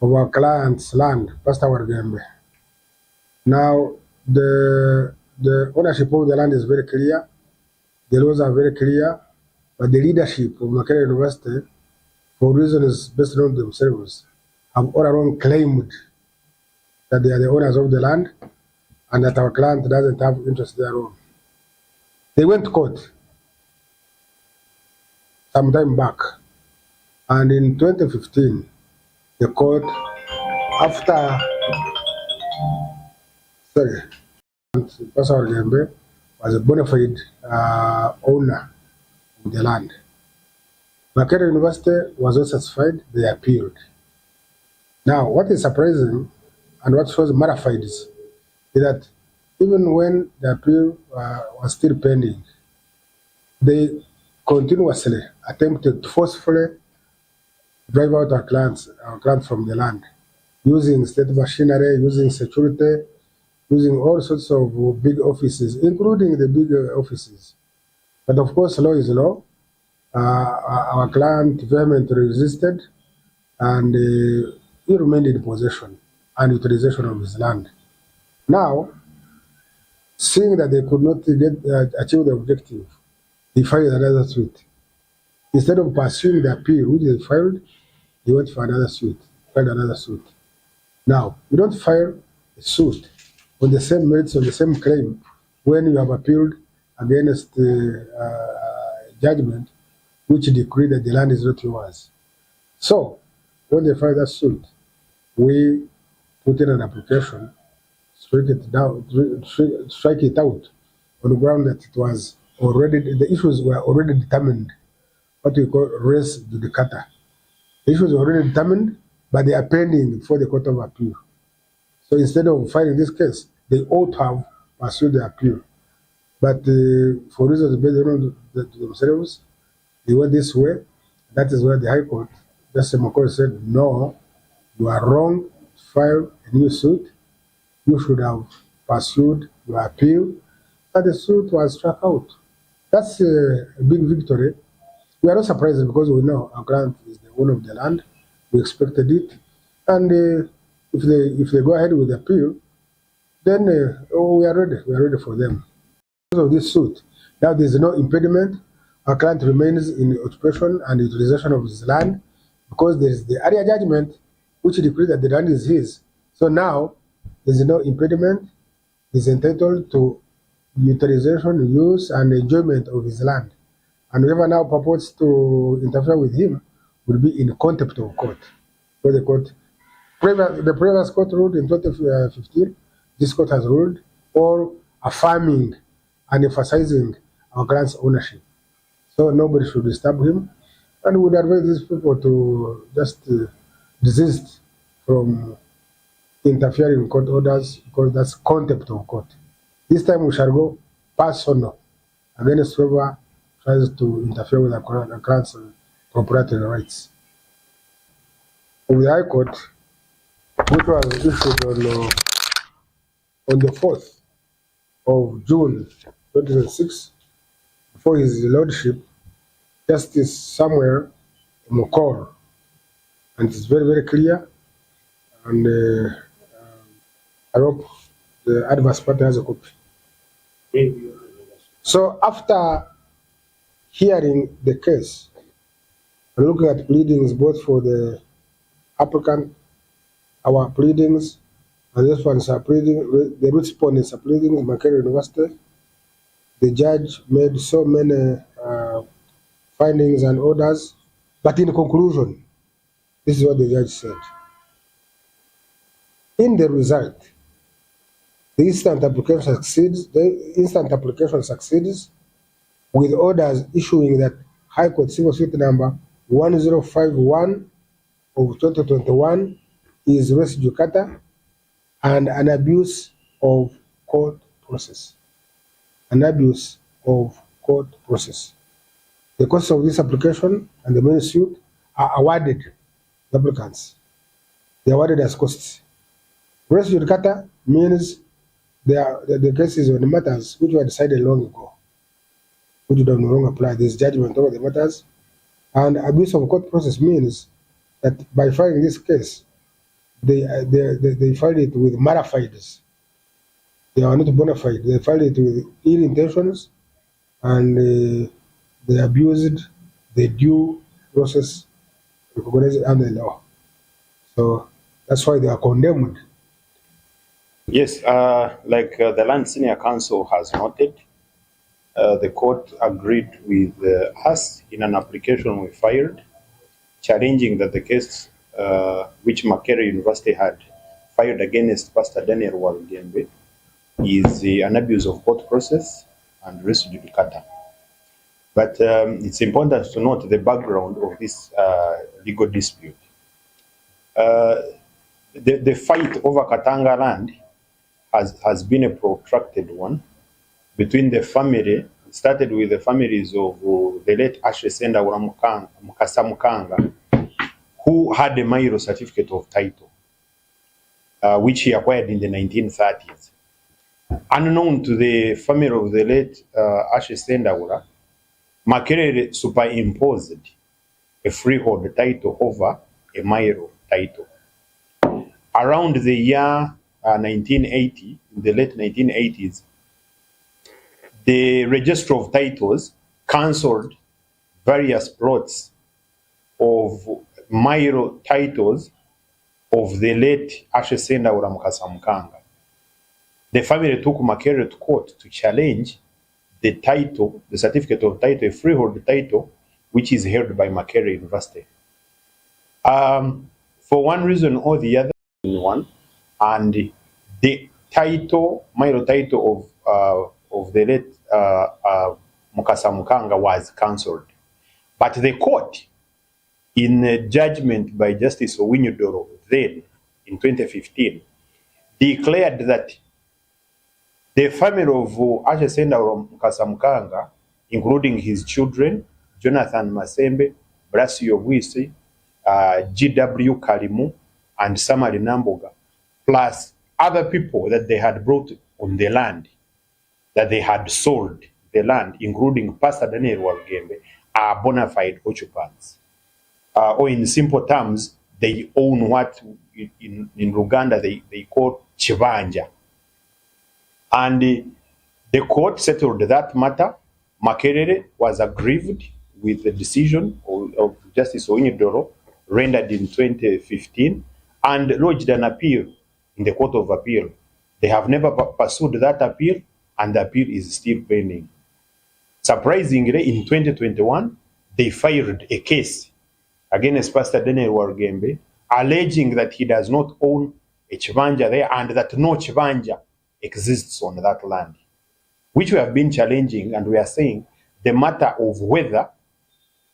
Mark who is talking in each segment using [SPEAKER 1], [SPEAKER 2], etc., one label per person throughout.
[SPEAKER 1] of our client's land, Pastor Walugembe. Now, the ownership of the land is very clear, the laws are very clear, but the leadership of Makerere University, for reasons based on themselves, have all along claimed that they are the owners of the land and that our client doesn't have interest thereon. They went to court some time back, and in 2015, the court, after Pastor Walugembe was a bona fide owner of the land. Makerere University was not satisfied, they appealed. Now, what is surprising and what shows modified is that even when the appeal was still pending, they continuously attempted to forcefully drive out our clients from the land, using state machinery, using security, using all sorts of big offices, including the big offices. But of course, law is law. Our client vehemently resisted, and he remained in possession and utilization of his land. Now, seeing that they could not achieve the objective, he filed another suit. Instead of pursuing the appeal which they filed, he went for another suit, filed another suit. Now, you don't file a suit on the same merits, on the same claim, when you have appealed against judgment which decreed that the land is not yours. So, when they filed that suit, we put in an application, strike it out on the ground that it was already, the issues were already determined, what we call res judicata. The issues were already determined, but they are pending before the Court of Appeal. So instead of filing this case, they ought to have pursued the appeal. But for reasons based on themselves, they went this way. That is where the High Court, Justice Makerere, said, no, you are wrong, file a new suit. You should have pursued your appeal, and the suit was struck out. That's a big victory. We are not surprised because we know our client is the owner of the land. We expected it, and if they go ahead with the appeal, then we are ready. We are ready for them. Because of this suit, now there is no impediment. Our client remains in occupation and utilization of his land because there is the area judgment which decrees that the land is his. So now there is no impediment. He is entitled to utilization, use, and enjoyment of his land. And whoever now purports to interfere with him will be in contempt of court. So the previous court ruled in 2015. This court has ruled, or affirming and emphasizing our client's ownership. So nobody should disturb him, and we would advise these people to just desist from interfering in court orders, because that's contempt of court. This time we shall go personal against whoever tries to interfere with our client's proprietary rights. Of the High Court, which was issued on the 4th of June 2006, before His Lordship, Justice Samuel Mokor, and it's very, very clear, and I hope the adverse party has a copy. So after hearing the case, and looking at pleadings both for the applicant, our pleadings, and this one's are pleading, the respondents are pleading, Makerere University, the judge made so many findings and orders, but in conclusion, this is what the judge said. In the result, the instant application succeeds with orders issuing that High Court Civil Suit number 1051 of 2021 is res judicata and an abuse of court process. An abuse of court process. The costs of this application and the main suit are awarded to applicants. They are awarded as costs. Res judicata means the cases or the matters which were decided long ago, which do no longer apply. There is judgment over the matters. And abuse of court process means that by filing this case, they filed it with mala fides. They are not bona fide. They filed it with ill intentions, and they abused the due process recognized under the law. So that's why they are condemned.
[SPEAKER 2] Yes, like the Land Senior Council has noted, the court agreed with us in an application we filed, challenging that the case which Makerere University had filed against Pastor Daniel Walugembe is an abuse of court process and res judicata. But it's important to note the background of this legal dispute. The fight over Katanga land has been a protracted one between the family. It started with the families of the late Ashesenda Mukasa Mukanga, who had a Mairo certificate of title, which he acquired in the 1930s. Unknown to the family of the late Ashesenda, Makerere superimposed a freehold title over a Mairo title. Around the year 1980, in the late 1980s, the Register of Titles cancelled various plots of Mairo titles of the late Ashesenda Mukasa Mukanga. The family took Makerere to court to challenge the title, the certificate of title, a freehold title, which is held by Makerere University. For one reason or the other, and the title, Mairo title of the late Mukasa Mukanga was cancelled. But the court, in a judgment by Justice Owinyodoro then in 2015, declared that the family of Ashesenda Mukasa Mukanga, including his children, Jonathan Masembe, Brasio Bwisi, G.W. Kalimu, and Samari Namboga, plus other people that they had brought on the land, that they had sold the land, including Pastor Daniel Walugembe, are bona fide occupants. Or in simple terms, they own what in Uganda they call ekibanja. And the court settled that matter. Makerere was aggrieved with the decision of Justice Owinyodoro rendered in 2015 and lodged an appeal in the Court of Appeal. They have never pursued that appeal, and the appeal is still pending. Surprisingly, in 2021, they filed a case against Pastor Daniel Walugembe, alleging that he does not own a ekibanja there and that no ekibanja exists on that land, which we have been challenging, and we are saying the matter of whether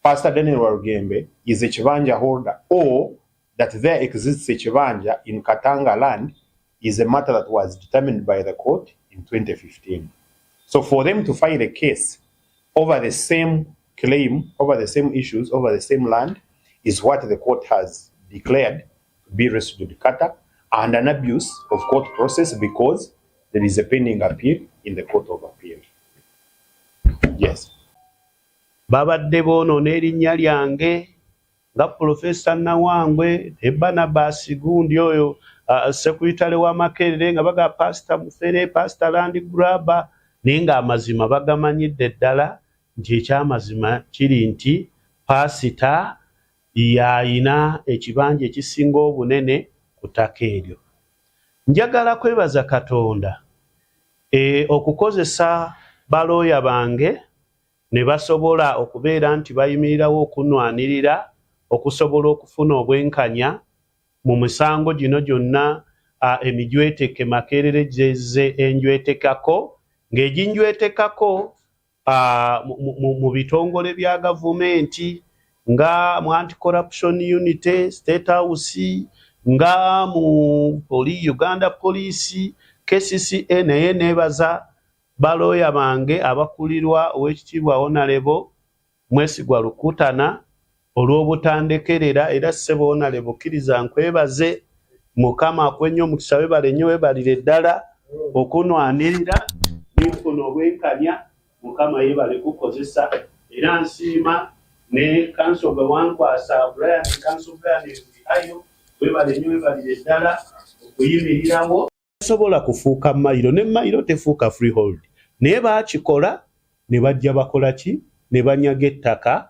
[SPEAKER 2] Pastor Daniel Walugembe is a ekibanja holder or that there exists a ekibanja in Katanga land is a matter that was determined by the court in 2015. So for them to file a case over the same claim, over the same issues, over the same land, is what the court has declared to be res judicata and an abuse of court process, because there is a pending appeal in the Court of Appeal. Yes.
[SPEAKER 3] Babadde boonona erinnya lyange nga Professor Nawangwe ne Barnabas Gundi oyo Secretary wa Makerere nga baga Pastor Mufere, Pastor Land Grabber, naye nga amazima bagamanyidde ddala nti ekyamazima kiri nti Pastor yalina ekibanja ekisinga obunene ku ttaka eryo. Njagala kwebaza Katonda okukozesa balooya bange ne basobola okubeera nti bayimirirawo okunwanirira okusobola okufuna obwenkanya mu misango gino gyonna emijweteke Makerere gyezze enjwetekako, ng'eginjwetekako mu bitongole bya gavumenti nga mu Anti-Corruption Unit, State House, nga mu Uganda Police, KCCA, naye neebaza balooya bange abakulirwa Oweekitiibwa Honorable Mwesigwa Rukutana olw'obutandekerera, era ssebo Honorable kkiriza nkwebaze, Mukama akwenye omukisa, webale nnyo, webalire ddala okunwanirira n'enfuna obwenkanya. Mukama yeebale kukozesa, era nsiima ne Council gwe wankwasa Brian, Council Brian yaayo webale nnyo webalire ddala okuyimirirawo sobola kufuuka mayiro ne mayiro tefuuka freehold naye baakikola ne bajja bakola ki ne banyaga ettaka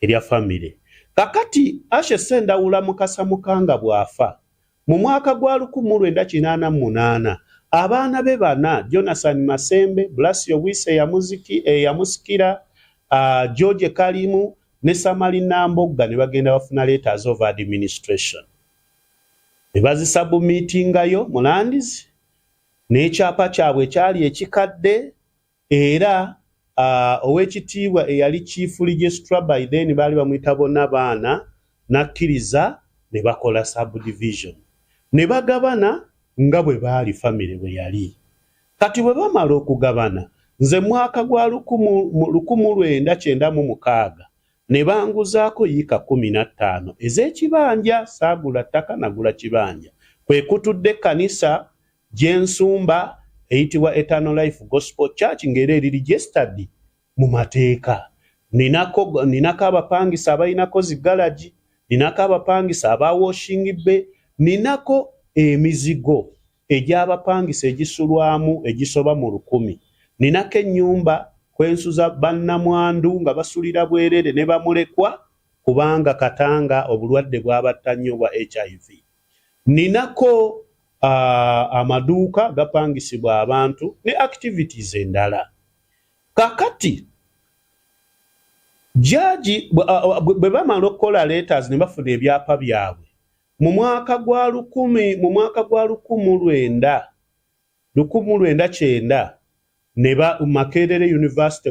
[SPEAKER 3] erya famire. Kakati Ashe Sendawula Mukasa Mukanga bw'afa mu mwaka gwa 1988 abaana be bana Jonathan Masembe, Blasio Wise yamusikira, George Kalimu ne Samali Nambogga ne bagenda bafuna letters of administration. Ne bazisubmitingayo mu Lands n'ekyapa kyabwe kyali ekikadde era owekitiibwa eyali chief registrar by then baali bamuyita bonna baana nakkiriza ne bakola subdivision ne bagabana nga bwe baali famire bwe yali. Kati bwe bamala okugabana nze mwaka gwa 1996 ne banguzaako yiika 15 ez'ekibanja saagula ttaka nagula kibanja kwe kutudde kanisa gy'ensumba eyitibwa Eternal Life Gospel Church ng'era eri registered mu mateeka. Ninako abapangisa abalinako zigalaji, ninako abapangisa aba washing bay, ninako emizigo egy'abapangisa egisulwamu egisoba mu 100, ninako ennyumba kwensuza bannamwandu nga basulira bwerere ne bamulekwa kubanga Katanga obulwadde bwabatta nnyo bwa HIV, ninako amaduuka gapangisibwa abantu ne activities endala. Kakati jaji bwe bamala okukola letters ne bafuna ebyapa byabwe mu mwaka gwa 1990 ne ba Makerere University